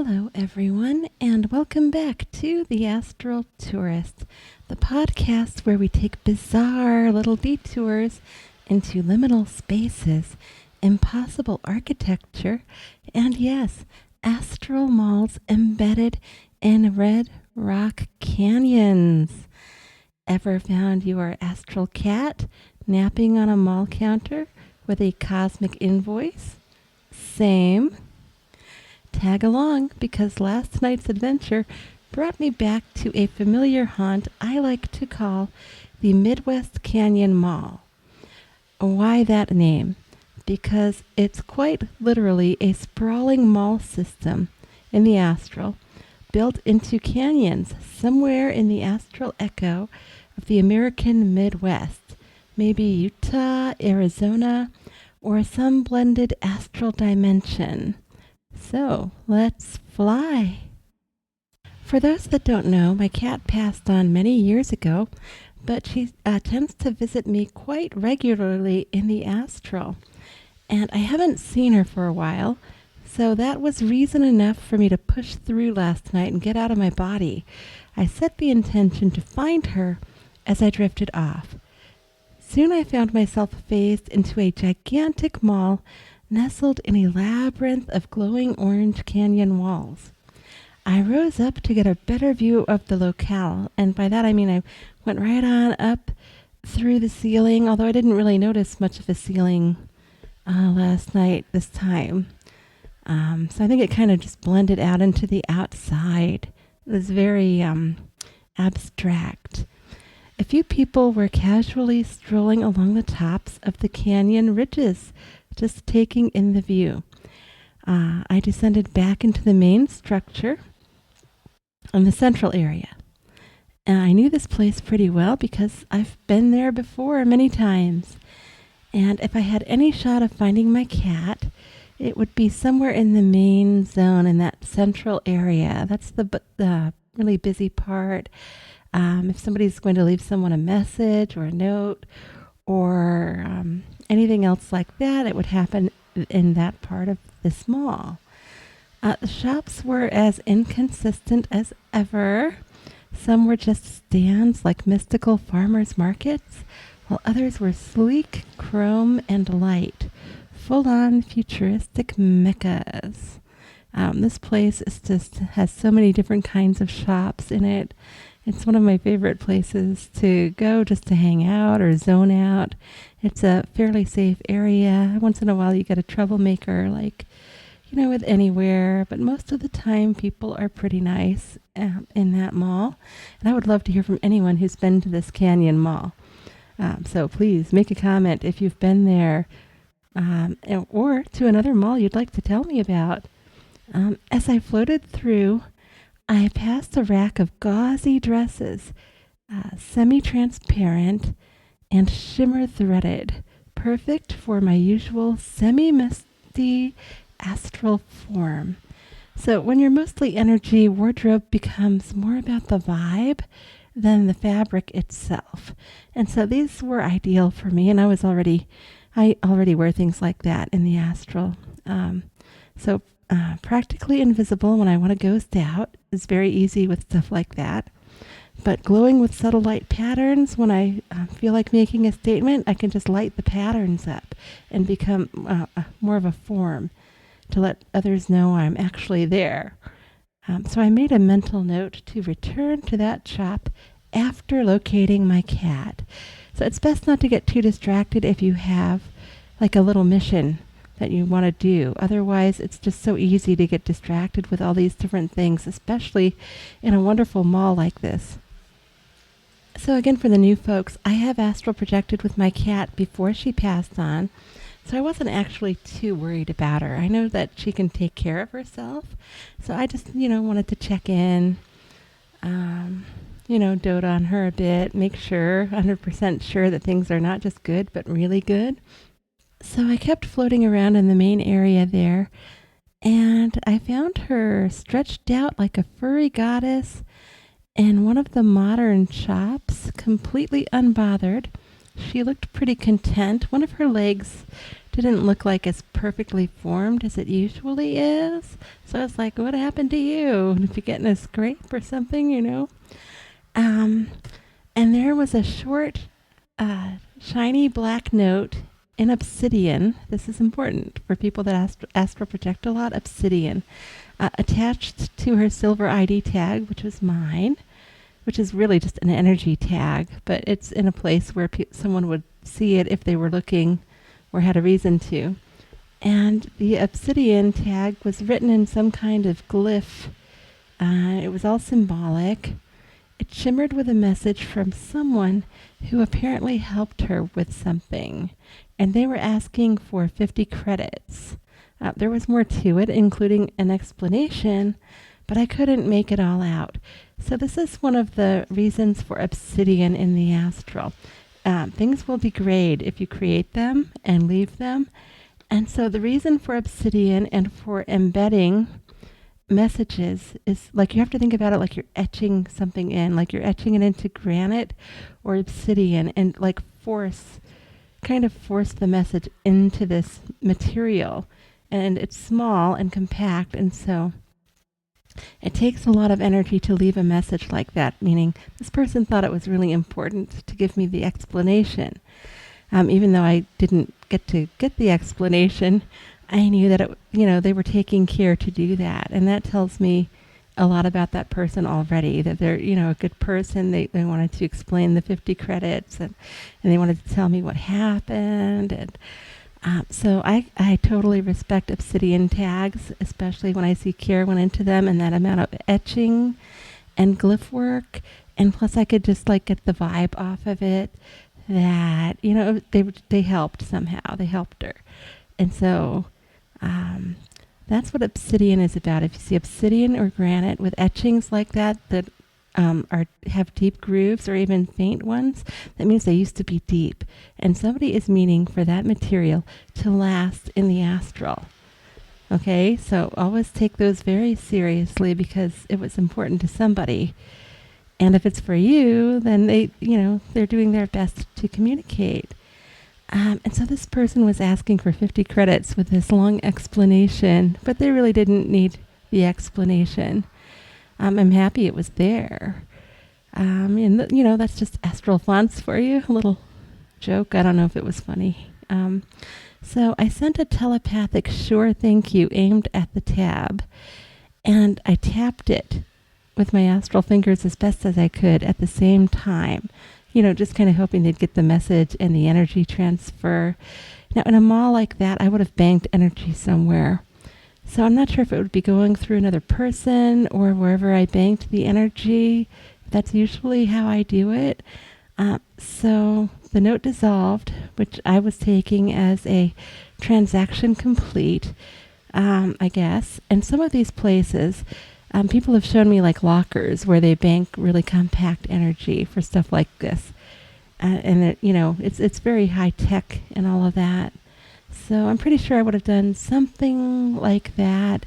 Hello, everyone, and welcome back to the Astral Tourist, the podcast where we take bizarre little detours into liminal spaces, impossible architecture, and yes, astral malls embedded in red rock canyons. Ever found your astral cat napping on a mall counter with a cosmic invoice? Same. Tag along, because last night's adventure brought me back to a familiar haunt I like to call the Midwest Canyon Mall. Why that name? Because it's quite literally a sprawling mall system in the astral, built into canyons somewhere in the astral echo of the American Midwest, maybe Utah, Arizona, or some blended astral dimension. So, let's fly. For those that don't know, my cat passed on many years ago, but she tends to visit me quite regularly in the astral. And I haven't seen her for a while, so that was reason enough for me to push through last night and get out of my body. I set the intention to find her as I drifted off. Soon I found myself phased into a gigantic mall nestled in a labyrinth of glowing orange canyon walls. I rose up to get a better view of the locale, and by that I mean I went right on up through the ceiling, although I didn't really notice much of a ceiling last night this time. So I think it kind of just blended out into the outside. It was very abstract. A few people were casually strolling along the tops of the canyon ridges, just taking in the view. I descended back into the main structure in the central area. I knew this place pretty well because I've been there before many times. And if I had any shot of finding my cat, it would be somewhere in the main zone in that central area. That's the really busy part. If somebody's going to leave someone a message or a note or anything else like that, it would happen in that part of this mall. The shops were as inconsistent as ever. Some were just stands like mystical farmers markets, while others were sleek, chrome, and light, full-on futuristic meccas. This place has so many different kinds of shops in it. It's one of my favorite places to go just to hang out or zone out. It's a fairly safe area. Once in a while you get a troublemaker, with anywhere, but most of the time people are pretty nice in that mall. And I would love to hear from anyone who's been to this canyon mall. So please make a comment if you've been there or to another mall you'd like to tell me about. As I floated through, I passed a rack of gauzy dresses, semi-transparent and shimmer-threaded, perfect for my usual semi-misty astral form. So when you're mostly energy, wardrobe becomes more about the vibe than the fabric itself. And so these were ideal for me, and I already wear things like that in the astral. Practically invisible when I want to ghost out is very easy with stuff like that. But glowing with subtle light patterns, when I feel like making a statement, I can just light the patterns up and become more of a form to let others know I'm actually there. So I made a mental note to return to that shop after locating my cat. So it's best not to get too distracted if you have like a little mission that you want to do. Otherwise, it's just so easy to get distracted with all these different things, especially in a wonderful mall like this. So again, for the new folks, I have astral projected with my cat before she passed on, so I wasn't actually too worried about her. I know that she can take care of herself, so I just, wanted to check in, dote on her a bit, make sure, 100% sure that things are not just good, but really good. So I kept floating around in the main area there, and I found her stretched out like a furry goddess in one of the modern shops, completely unbothered. She looked pretty content. One of her legs didn't look like as perfectly formed as it usually is. So I was like, what happened to you? Did you get in a scrape or something, Um, and there was a short, shiny black note in obsidian. This is important for people that astral project a lot. Obsidian, attached to her silver ID tag, which was mine, which is really just an energy tag, but it's in a place where someone would see it if they were looking or had a reason to. And the obsidian tag was written in some kind of glyph. It was all symbolic. It shimmered with a message from someone who apparently helped her with something, and they were asking for 50 credits. There was more to it, including an explanation, but I couldn't make it all out. So this is one of the reasons for obsidian in the astral. Things will degrade if you create them and leave them. And so the reason for obsidian and for embedding messages is like you have to think about it like you're etching something in, like you're etching it into granite or obsidian and like force the message into this material. And it's small and compact, and so it takes a lot of energy to leave a message like that, meaning this person thought it was really important to give me the explanation. Even though I didn't get the explanation, I knew that they were taking care to do that. And that tells me a lot about that person already, that they're, a good person. They wanted to explain the 50 credits and they wanted to tell me what happened. And so I totally respect obsidian tags, especially when I see care went into them and that amount of etching and glyph work. And plus I could just get the vibe off of it that, they helped somehow. They helped her. And so that's what obsidian is about. If you see obsidian or granite with etchings like that have deep grooves or even faint ones, that means they used to be deep. And somebody is meaning for that material to last in the astral. Okay, so always take those very seriously because it was important to somebody. And if it's for you, then they're doing their best to communicate. And so this person was asking for 50 credits with this long explanation, but they really didn't need the explanation. I'm happy it was there. And that's just astral fonts for you. A little joke. I don't know if it was funny. So I sent a telepathic sure thank you aimed at the tab, and I tapped it with my astral fingers as best as I could at the same time. Just kind of hoping they'd get the message and the energy transfer. Now, in a mall like that, I would have banked energy somewhere. So I'm not sure if it would be going through another person or wherever I banked the energy. That's usually how I do it. So the note dissolved, which I was taking as a transaction complete, I guess. And some of these places, people have shown me lockers where they bank really compact energy for stuff like this. And it's very high tech and all of that. So I'm pretty sure I would have done something like that.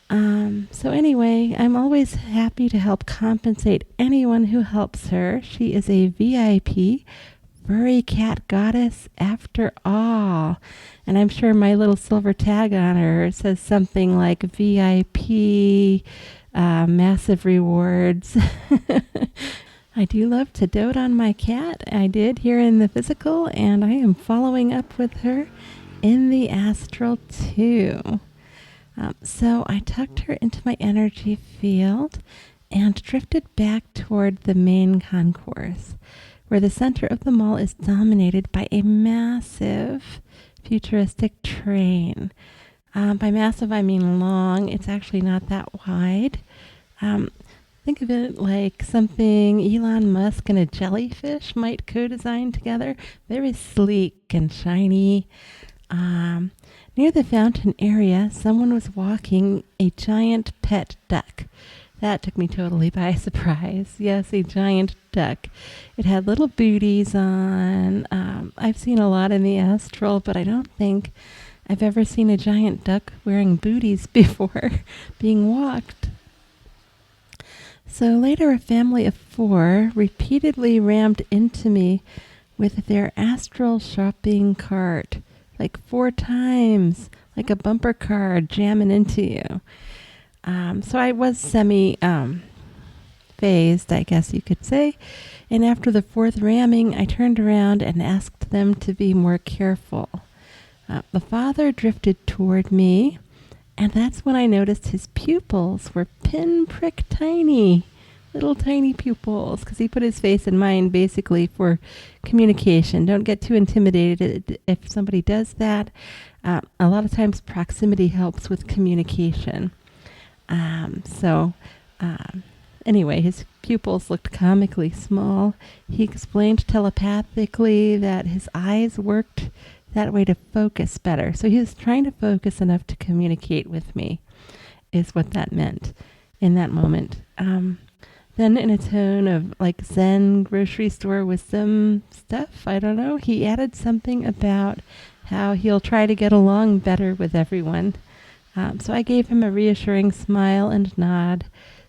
So anyway, I'm always happy to help compensate anyone who helps her. She is a VIP, furry cat goddess after all. And I'm sure my little silver tag on her says something like VIP, massive rewards. I do love to dote on my cat. I did here in the physical, and I am following up with her in the astral too. So I tucked her into my energy field and drifted back toward the main concourse, where the center of the mall is dominated by a massive futuristic train. By massive, I mean long. It's actually not that wide. Think of it like something Elon Musk and a jellyfish might co-design together. Very sleek and shiny. Near the fountain area, someone was walking a giant pet duck. That took me totally by surprise. Yes, a giant duck. It had little booties on. I've seen a lot in the astral, but I don't think I've ever seen a giant duck wearing booties before being walked. So later, a family of 4 repeatedly rammed into me with their astral shopping cart. like 4 times, like a bumper car jamming into you. So I was semi phased, I guess you could say. And after the fourth ramming, I turned around and asked them to be more careful. The father drifted toward me, and that's when I noticed his pupils were pinprick tiny, little tiny pupils, because he put his face in mine basically for communication. Don't get too intimidated if somebody does that. A lot of times proximity helps with communication. So anyway, his pupils looked comically small. He explained telepathically that his eyes worked that way to focus better. So he was trying to focus enough to communicate with me, is what that meant in that moment. Then in a tone of like Zen grocery store wisdom stuff, I don't know, he added something about how he'll try to get along better with everyone. So I gave him a reassuring smile and nod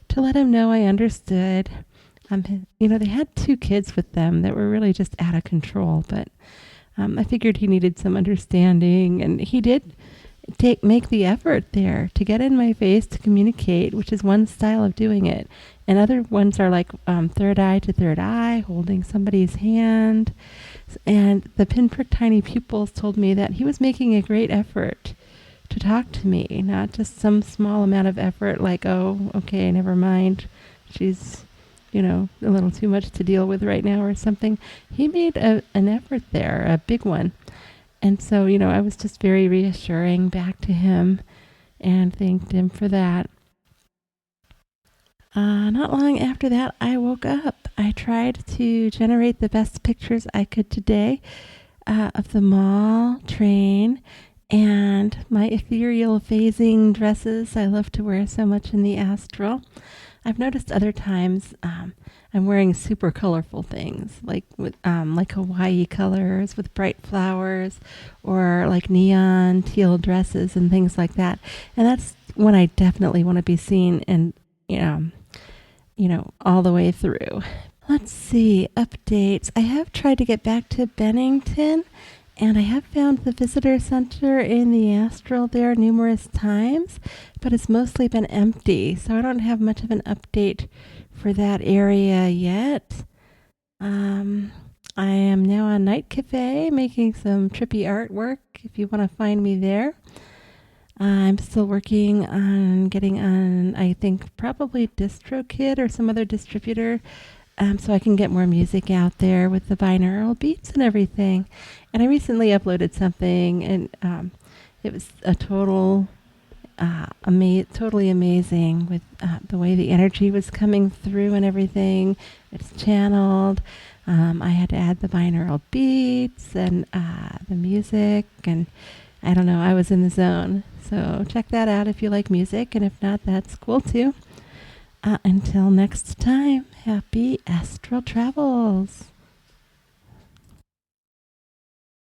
to let him know I understood. They had 2 kids with them that were really just out of control, but I figured he needed some understanding, and he did make the effort there to get in my face to communicate, which is one style of doing it. And other ones are like third eye to third eye, holding somebody's hand. And the pinprick tiny pupils told me that he was making a great effort to talk to me, not just some small amount of effort like, oh, okay, never mind. She's a little too much to deal with right now or something. He made an effort there, a big one. And so, I was just very reassuring back to him and thanked him for that. Not long after that, I woke up. I tried to generate the best pictures I could today of the mall, train, and my ethereal phasing dresses I love to wear so much in the astral. I've noticed other times I'm wearing super colorful things, like Hawaii colors with bright flowers, or like neon teal dresses and things like that. And that's when I definitely want to be seen, and all the way through. Let's see, updates. I have tried to get back to Bennington, and I have found the visitor center in the astral there numerous times, but it's mostly been empty, so I don't have much of an update for that area yet. I am now on Night Cafe making some trippy artwork if you want to find me there. I'm still working on getting on, I think, probably DistroKid or some other distributor, so I can get more music out there with the binaural beats and everything. And I recently uploaded something, and it was a totally amazing with the way the energy was coming through and everything. It's channeled. I had to add the binaural beats and the music, and I don't know, I was in the zone. So check that out if you like music, and if not, that's cool too. Until next time, happy astral travels.